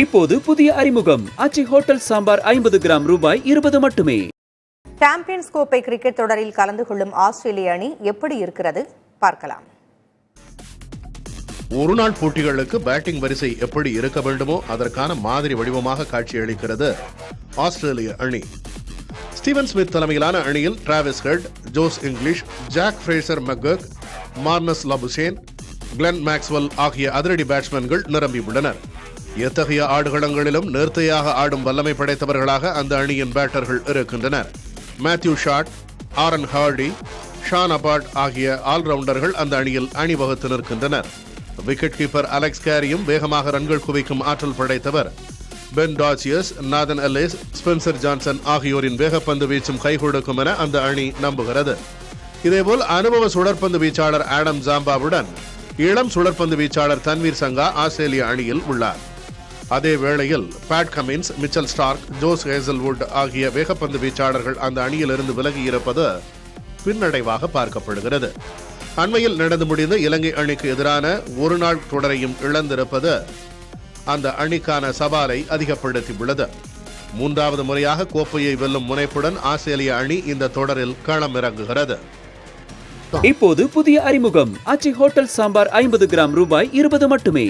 இப்போது புதிய அறிமுகம் அச்சி ஹோட்டல் சாம்பார் 50 கிராம் ரூபாய் 20 மட்டுமே. சாம்பியன்ஸ் கோப்பை கிரிக்கெட் தொடரில் கலந்து கொள்ளும் ஆஸ்திரேலிய அணி எப்படி இருக்கிறது பார்க்கலாம். ஒருநாள் போட்டிகளுக்கு பேட்டிங் வரிசை எப்படி இருக்க வேண்டுமோ அதற்கான மாதிரி வடிவமாக காட்சியளிக்கிறது ஆஸ்திரேலிய அணி. ஸ்டீவன் ஸ்மித் தலைமையிலான அணியில் Travis Head, Josh Inglis, Jake Fraser McGurk, Marnus Labuschagne, Glenn Maxwell ஆகிய அதிரடி பேட்ஸ்மேன்கள் நிரம்பியுள்ளனர். எத்தகைய ஆடுகளங்களிலும் நேர்த்தியாக ஆடும் வல்லமை படைத்தவர்களாக அந்த அணியின் பேட்டர்கள் இருக்கின்றனர். Matthew Short, Aaron Hardie, Sean Abbott ஆகிய ஆல்ரவுண்டர்கள் அந்த அணியில் அணிவகுத்து நிற்கின்றனர். விக்கெட் கீப்பர் அலெக்ஸ் கேரியும் வேகமாக ரன்கள் குவிக்கும் ஆற்றல் படைத்தவர். Ben Dwarshuis, Nathan Ellis, Spencer Johnson ஆகியோரின் வேகப்பந்து வீச்சும் கை கொடுக்கும் என அந்த அணி நம்புகிறது. இதேபோல் அனுபவ சுழற்பந்து வீச்சாளர் ஆடம் ஜாம்பாவுடன் இளம் சுழற்பந்து வீச்சாளர் தன்வீர் சங்கா ஆஸ்திரேலிய அணியில் உள்ளார். அதே வேளையில் Pat Cummins, Mitchell Starc, Josh Hazlewood ஆகிய வேகப்பந்து வீச்சாளர்கள் அந்த அணியிலிருந்து விலகியிருப்பது பின்னடைவாக பார்க்கப்படுகிறது. அண்மையில் நடந்து முடிந்த இலங்கை அணிக்கு எதிரான ஒருநாள் தொடரையும் இழந்திருப்பது அந்த அணிக்கான சவாலை அதிகப்படுத்தியுள்ளது. மூன்றாவது முறையாக கோப்பையை வெல்லும் முனைப்புடன் ஆஸ்திரேலிய அணி இந்த தொடரில் களமிறங்குகிறது. இப்போது புதிய அறிமுகம் அச்சி ஹோட்டல் சாம்பார் 50 கிராம் ரூபாய் 20 மட்டுமே.